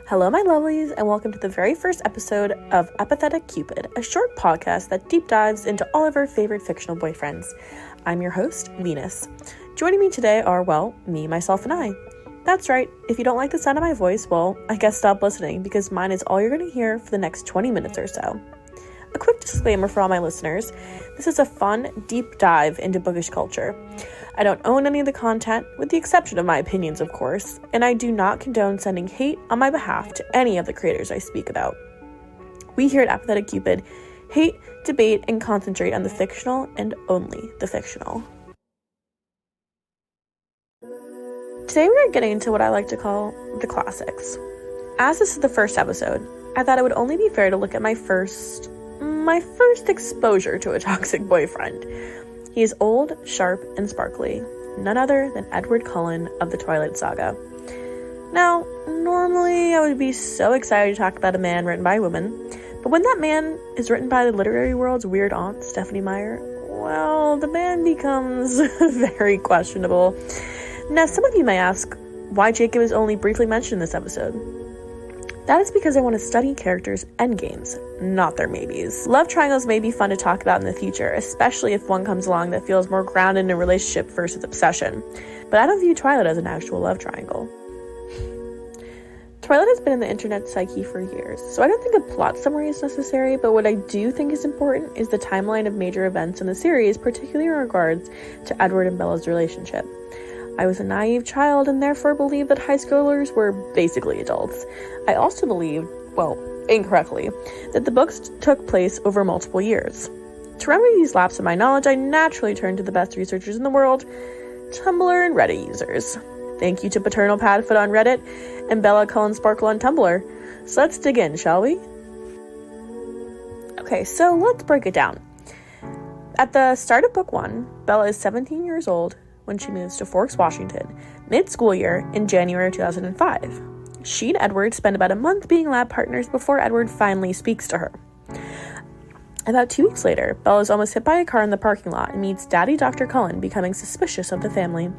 Hello, my lovelies, and welcome to the very first episode of Apathetic Cupid, a short podcast that deep dives into all of our favorite fictional boyfriends. I'm your host, Venus. Joining me today are, me, myself, and I. That's right, if you don't like the sound of my voice, I guess stop listening, because mine is all you're going to hear for the next 20 minutes or so. A quick disclaimer for all my listeners, this is a fun, deep dive into bookish culture. I don't own any of the content, with the exception of my opinions, of course, and I do not condone sending hate on my behalf to any of the creators I speak about. We here at Apathetic Cupid hate, debate, and concentrate on the fictional and only the fictional. Today we are getting into what I like to call the classics. As this is the first episode, I thought it would only be fair to look at my first exposure to a toxic boyfriend. He is old, sharp, and sparkly, none other than Edward Cullen of the Twilight Saga. Now, normally I would be so excited to talk about a man written by a woman, but when that man is written by the literary world's weird aunt, Stephanie Meyer, the man becomes very questionable. Now, some of you may ask why Jacob is only briefly mentioned in this episode. That is because I want to study characters' endgames, not their maybes. Love triangles may be fun to talk about in the future, especially if one comes along that feels more grounded in a relationship versus obsession. But I don't view Twilight as an actual love triangle. Twilight has been in the internet psyche for years, so I don't think a plot summary is necessary, but what I do think is important is the timeline of major events in the series, particularly in regards to Edward and Bella's relationship. I was a naive child and therefore believed that high schoolers were basically adults. I also believed, incorrectly, that the books took place over multiple years. To remedy these lapses in my knowledge, I naturally turned to the best researchers in the world, Tumblr and Reddit users. Thank you to Paternal Padfoot on Reddit and Bella Cullen Sparkle on Tumblr. So let's dig in, shall we? Okay, so let's break it down. At the start of book 1, Bella is 17 years old when she moves to Forks, Washington, mid-school year in January 2005. She and Edward spend about a month being lab partners before Edward finally speaks to her. About 2 weeks later, Bella is almost hit by a car in the parking lot and meets Daddy Dr. Cullen, becoming suspicious of the family.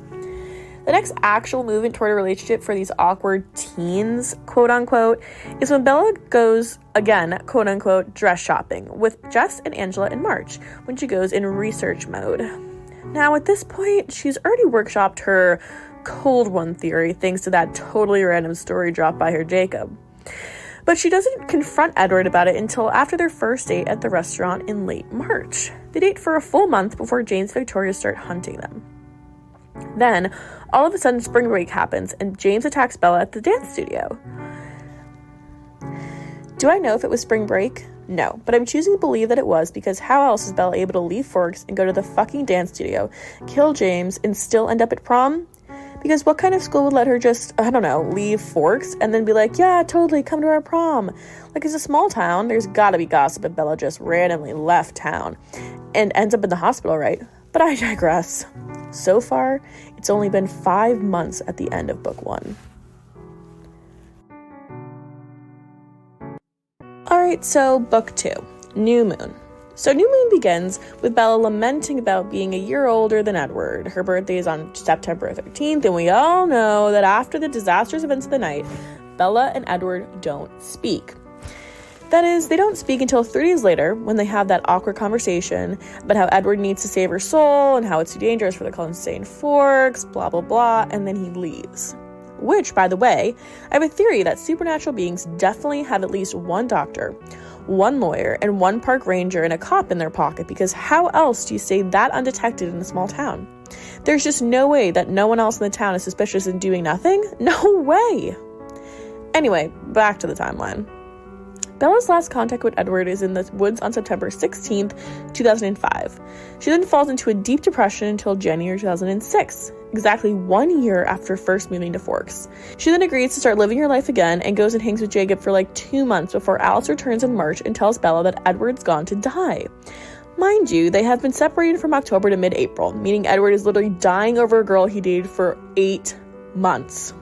The next actual movement toward a relationship for these awkward teens, quote-unquote, is when Bella goes, again, quote-unquote, dress shopping with Jess and Angela in March, when she goes in research mode. Now, at this point, she's already workshopped her cold one theory thanks to that totally random story dropped by her Jacob. But she doesn't confront Edward about it until after their first date at the restaurant in late March. They date for a full month before James and Victoria start hunting them. Then, all of a sudden, spring break happens, and James attacks Bella at the dance studio. Do I know if it was spring break? No, but I'm choosing to believe that it was because how else is Bella able to leave Forks and go to the fucking dance studio, kill James, and still end up at prom? Because what kind of school would let her just, leave Forks and then be like, yeah, totally, come to our prom? Like, it's a small town, there's gotta be gossip if Bella just randomly left town and ends up in the hospital, right? But I digress. So far, it's only been 5 months at the end of book 1. Alright, so book 2, New Moon. So New Moon begins with Bella lamenting about being a year older than Edward. Her birthday is on September 13th, and we all know that after the disastrous events of the night, Bella and Edward don't speak. That is, they don't speak until 3 days later, when they have that awkward conversation about how Edward needs to save her soul, and how it's too dangerous for the Cullens to stay in Forks, blah blah blah, and then he leaves. Which, by the way, I have a theory that supernatural beings definitely have at least one doctor, one lawyer, and one park ranger and a cop in their pocket, because how else do you stay that undetected in a small town? There's just no way that no one else in the town is suspicious and doing nothing? No way! Anyway, back to the timeline. Bella's last contact with Edward is in the woods on September 16th, 2005. She then falls into a deep depression until January 2006, exactly 1 year after first moving to Forks. She then agrees to start living her life again and goes and hangs with Jacob for 2 months before Alice returns in March and tells Bella that Edward's gone to die. Mind you, they have been separated from October to mid-April, meaning Edward is literally dying over a girl he dated for 8 months.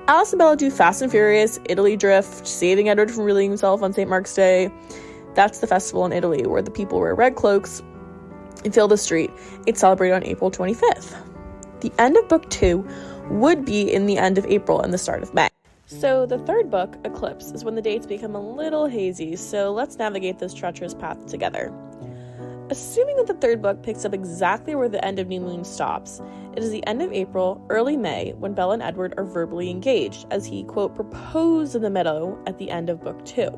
Alice and Bella do Fast and Furious, Italy drift, saving Edward from revealing himself on St. Mark's Day. That's the festival in Italy where the people wear red cloaks and fill the street. It's celebrated on April 25th. The end of book 2 would be in the end of April and the start of May. So the third book, Eclipse, is when the dates become a little hazy, so let's navigate this treacherous path together. Assuming that the third book picks up exactly where the end of New Moon stops, it is the end of April, early May, when Bella and Edward are verbally engaged, as he, quote, proposed in the meadow at the end of book 2.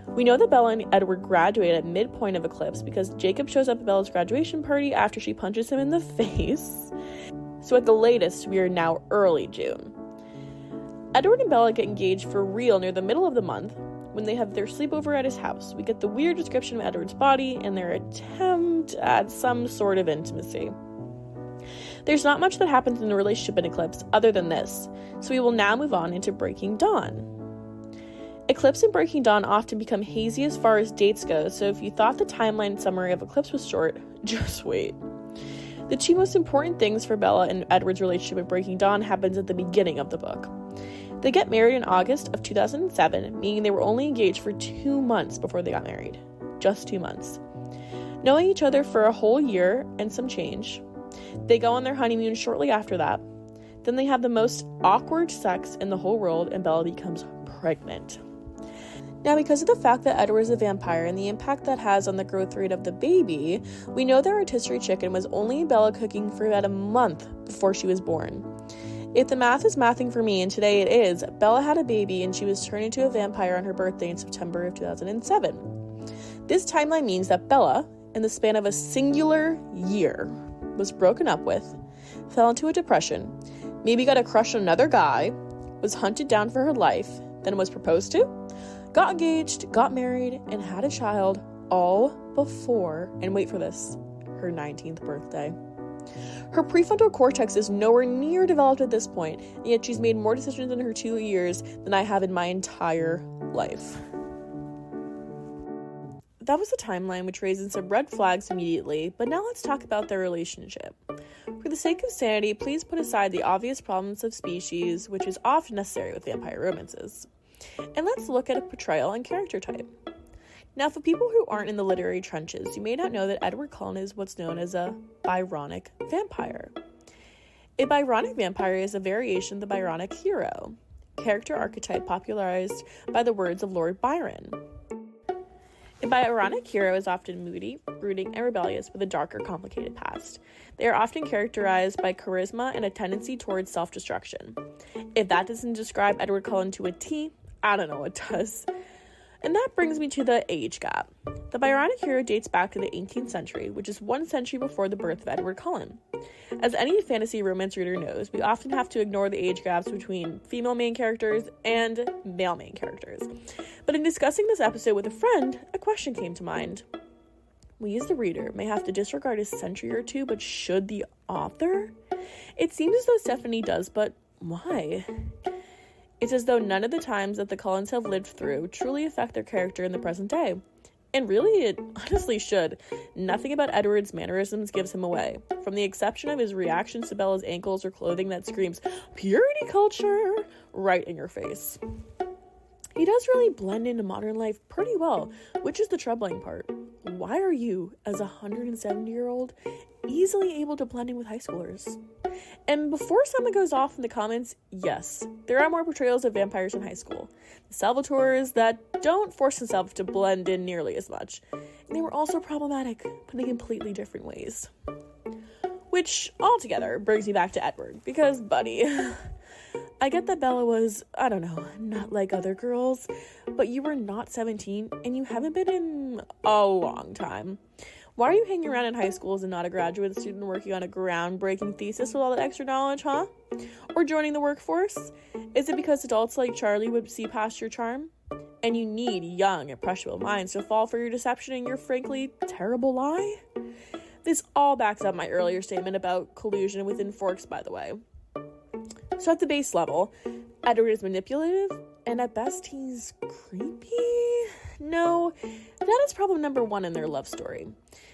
We know that Bella and Edward graduate at midpoint of Eclipse because Jacob shows up at Bella's graduation party after she punches him in the face. So at the latest, we are now early June. Edward and Bella get engaged for real near the middle of the month, when they have their sleepover at his house. We get the weird description of Edward's body and their attempt at some sort of intimacy. There's not much that happens in the relationship in Eclipse other than this, so we will now move on into Breaking Dawn. Eclipse and Breaking Dawn often become hazy as far as dates go, so if you thought the timeline summary of Eclipse was short, just wait. The two most important things for Bella and Edward's relationship in Breaking Dawn happens at the beginning of the book. They get married in August of 2007, meaning they were only engaged for 2 months before they got married. Just 2 months. Knowing each other for a whole year and some change, they go on their honeymoon shortly after that. Then they have the most awkward sex in the whole world, and Bella becomes pregnant. Now, because of the fact that Edward is a vampire and the impact that has on the growth rate of the baby, we know that rotisserie chicken was only Bella cooking for about a month before she was born. If the math is mathing for me, and today it is, Bella had a baby and she was turned into a vampire on her birthday in September of 2007. This timeline means that Bella, in the span of a singular year, was broken up with, fell into a depression, maybe got a crush on another guy, was hunted down for her life, then was proposed to, got engaged, got married, and had a child, all before, and wait for this, her 19th birthday. Her prefrontal cortex is nowhere near developed at this point, and yet she's made more decisions in her 2 years than I have in my entire life. That was a timeline which raises some red flags immediately, but now let's talk about their relationship. For the sake of sanity, please put aside the obvious problems of species, which is often necessary with vampire romances. And let's look at a portrayal and character type. Now, for people who aren't in the literary trenches, you may not know that Edward Cullen is what's known as a Byronic vampire. A Byronic vampire is a variation of the Byronic hero, character archetype popularized by the words of Lord Byron. A Byronic hero is often moody, brooding, and rebellious with a darker, complicated past. They are often characterized by charisma and a tendency towards self-destruction. If that doesn't describe Edward Cullen to a T, I don't know what does. And that brings me to the age gap. The Byronic hero dates back to the 18th century, which is 1 century before the birth of Edward Cullen. As any fantasy romance reader knows, we often have to ignore the age gaps between female main characters and male main characters. But in discussing this episode with a friend, a question came to mind. We as the reader may have to disregard a century or two, but should the author? It seems as though Stephanie does, but why? It's as though none of the times that the Cullens have lived through truly affect their character in the present day. And really, it honestly should. Nothing about Edward's mannerisms gives him away, from the exception of his reactions to Bella's ankles or clothing that screams, purity culture, right in your face. He does really blend into modern life pretty well, which is the troubling part. Why are you, as a 170-year-old, easily able to blend in with high schoolers? And before someone goes off in the comments, yes, there are more portrayals of vampires in high school. The Salvatores that don't force themselves to blend in nearly as much. And they were also problematic, but in completely different ways. Which, altogether, brings me back to Edward, because, buddy, I get that Bella was, I don't know, not like other girls, but you were not 17, and you haven't been in a long time. Why are you hanging around in high school as not a graduate student working on a groundbreaking thesis with all that extra knowledge, huh? Or joining the workforce? Is it because adults like Charlie would see past your charm? And you need young, impressionable minds to fall for your deception and your frankly terrible lie? This all backs up my earlier statement about collusion within Forks, by the way. So at the base level, Edward is manipulative, and at best he's creepy? No, that is problem number 1 in their love story.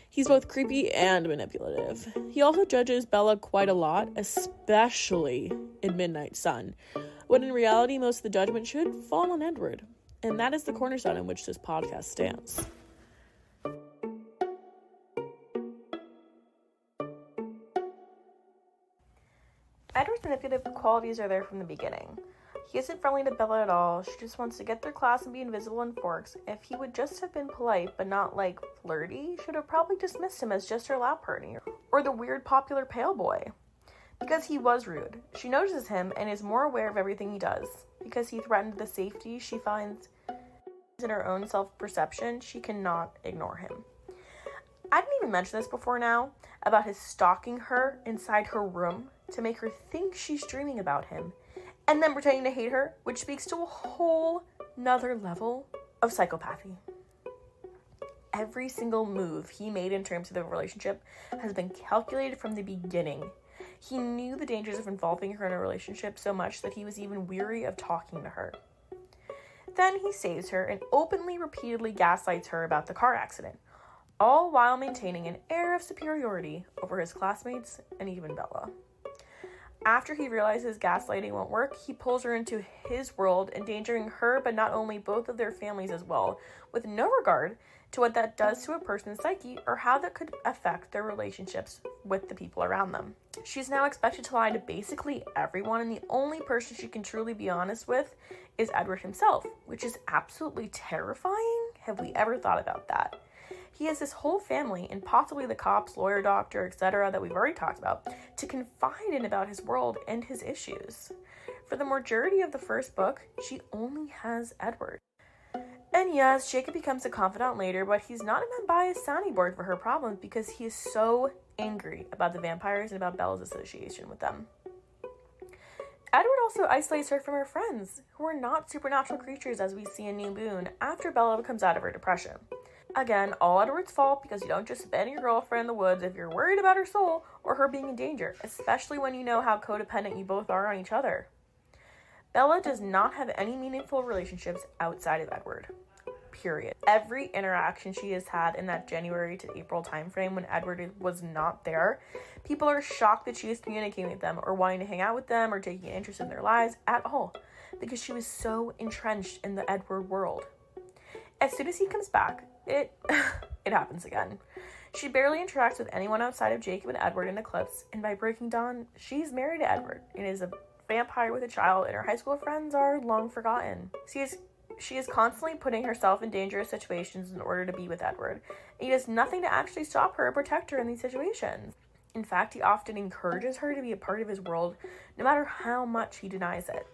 He's both creepy and manipulative. He also judges Bella quite a lot, especially in Midnight Sun, when in reality most of the judgment should fall on Edward. And that is the cornerstone on which this podcast stands. Edward's manipulative qualities are there from the beginning. He isn't friendly to Bella at all. She just wants to get through class and be invisible in Forks. If he would just have been polite but not, flirty, she would have probably dismissed him as just her lap partner or the weird popular pale boy. Because he was rude. She notices him and is more aware of everything he does. Because he threatened the safety she finds in her own self-perception, she cannot ignore him. I didn't even mention this before now, about his stalking her inside her room to make her think she's dreaming about him, and then pretending to hate her, which speaks to a whole nother level of psychopathy. Every single move he made in terms of the relationship has been calculated from the beginning. He knew the dangers of involving her in a relationship so much that he was even weary of talking to her. Then he saves her and openly, repeatedly gaslights her about the car accident, all while maintaining an air of superiority over his classmates and even Bella. After he realizes gaslighting won't work, he pulls her into his world, endangering her, but not only both of their families as well, with no regard to what that does to a person's psyche or how that could affect their relationships with the people around them. She's now expected to lie to basically everyone, and the only person she can truly be honest with is Edward himself, which is absolutely terrifying. Have we ever thought about that? He has this whole family, and possibly the cops, lawyer, doctor, etc. that we've already talked about, to confide in about his world and his issues. For the majority of the first book, she only has Edward. And yes, Jacob becomes a confidant later, but he's not an unbiased sounding board for her problems because he is so angry about the vampires and about Bella's association with them. Edward also isolates her from her friends, who are not supernatural creatures as we see in New Moon after Bella comes out of her depression. Again, all Edward's fault because you don't just abandon your girlfriend in the woods if you're worried about her soul or her being in danger, especially when you know how codependent you both are on each other. Bella does not have any meaningful relationships outside of Edward. Period. Every interaction she has had in that January to April timeframe when Edward was not there, people are shocked that she is communicating with them or wanting to hang out with them or taking an interest in their lives at all because she was so entrenched in the Edward world. As soon as he comes back, it happens again. She barely interacts with anyone outside of Jacob and Edward in Eclipse, and by Breaking Dawn, she's married to Edward and is a vampire with a child, and her high school friends are long forgotten. She is constantly putting herself in dangerous situations in order to be with Edward, and he does nothing to actually stop her or protect her in these situations. In fact, he often encourages her to be a part of his world, no matter how much he denies it.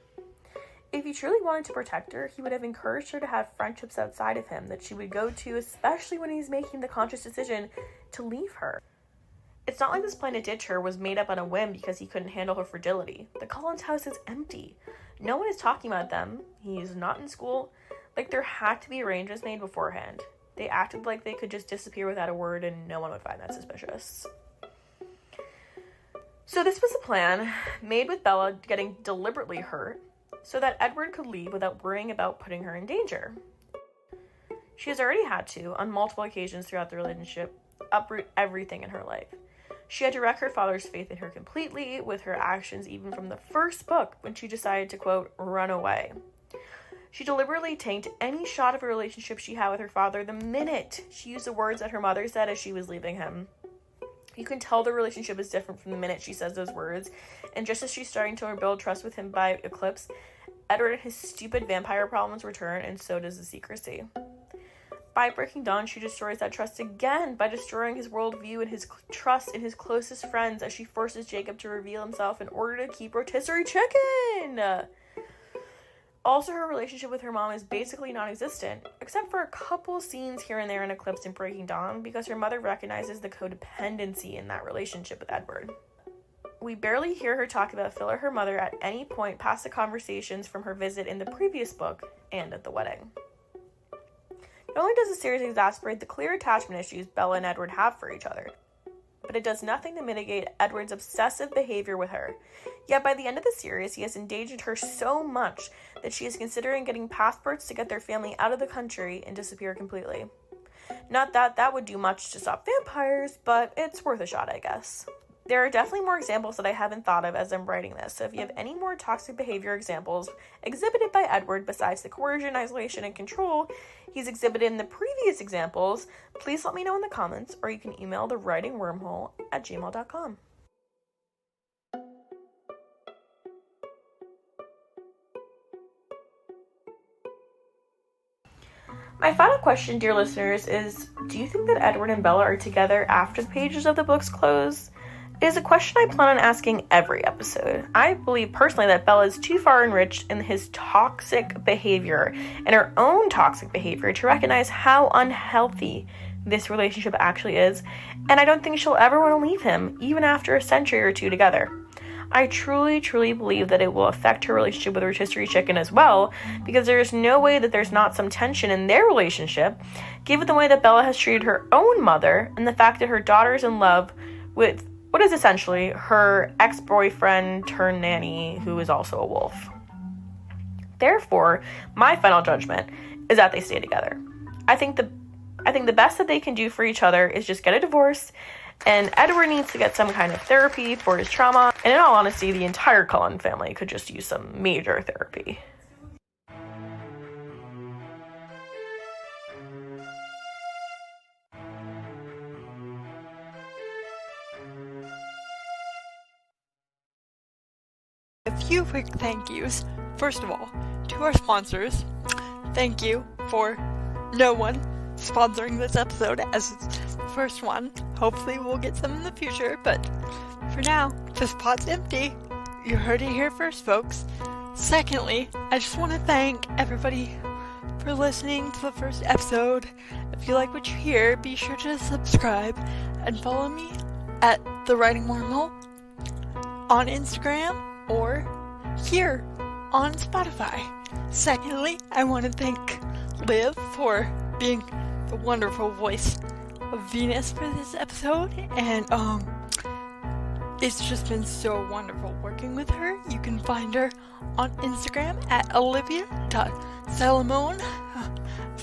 If he truly wanted to protect her, he would have encouraged her to have friendships outside of him that she would go to, especially when he's making the conscious decision to leave her. It's not like this plan to ditch her was made up on a whim because he couldn't handle her fragility. The Collins house is empty. No one is talking about them. He's not in school. There had to be arrangements made beforehand. They acted like they could just disappear without a word and no one would find that suspicious. So this was a plan made with Bella getting deliberately hurt so that Edward could leave without worrying about putting her in danger. She has already had to, on multiple occasions throughout the relationship, uproot everything in her life. She had to wreck her father's faith in her completely with her actions even from the first book when she decided to, quote, run away. She deliberately tanked any shot of a relationship she had with her father the minute she used the words that her mother said as she was leaving him. You can tell the relationship is different from the minute she says those words, and just as she's starting to rebuild trust with him by Eclipse, Edward and his stupid vampire problems return, and so does the secrecy. By Breaking Dawn, she destroys that trust again by destroying his worldview and his trust in his closest friends as she forces Jacob to reveal himself in order to keep rotisserie chicken! Also, her relationship with her mom is basically non-existent, except for a couple scenes here and there in Eclipse and Breaking Dawn, because her mother recognizes the codependency in that relationship with Edward. We barely hear her talk about Phil or her mother at any point past the conversations from her visit in the previous book and at the wedding. Not only does the series exacerbate the clear attachment issues Bella and Edward have for each other, but it does nothing to mitigate Edward's obsessive behavior with her. Yet by the end of the series, he has endangered her so much that she is considering getting passports to get their family out of the country and disappear completely. Not that that would do much to stop vampires, but it's worth a shot, I guess. There are definitely more examples that I haven't thought of as I'm writing this, so if you have any more toxic behavior examples exhibited by Edward besides the coercion, isolation, and control he's exhibited in the previous examples, please let me know in the comments, or you can email thewritingwormhole@gmail.com. My final question, dear listeners, is do you think that Edward and Bella are together after the pages of the books close? It is a question I plan on asking every episode. I believe personally that Bella is too far enriched in his toxic behavior and her own toxic behavior to recognize how unhealthy this relationship actually is, and I don't think she'll ever want to leave him, even after a century or two together. I truly, truly believe that it will affect her relationship with rotisserie chicken as well, because there is no way that there's not some tension in their relationship, given the way that Bella has treated her own mother and the fact that her daughter is in love with what is essentially her ex-boyfriend turned nanny, who is also a wolf. Therefore, my final judgment is that they stay together. I think the best that they can do for each other is just get a divorce, and Edward needs to get some kind of therapy for his trauma, and in all honesty, the entire Cullen family could just use some major therapy. A few quick thank yous. First of all, to our sponsors, thank you for no one sponsoring this episode as the first one. Hopefully we'll get some in the future, but for now, this pot's empty. You heard it here first, folks. Secondly, I just want to thank everybody for listening to the first episode. If you like what you hear, be sure to subscribe and follow me at The Writing Wormhole on Instagram or here on Spotify. Secondly, I want to thank Liv for being the wonderful voice of Venus for this episode, and it's just been so wonderful working with her. You can find her on Instagram at olivia.salamone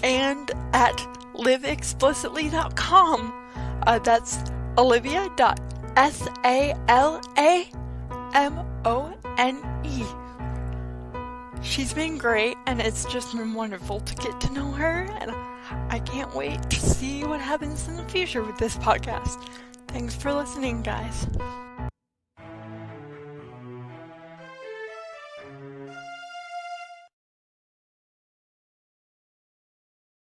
and at liveexplicitly.com. That's olivia.salamone. She's been great, and it's just been wonderful to get to know her, and I can't wait to see what happens in the future with this podcast. Thanks for listening, guys.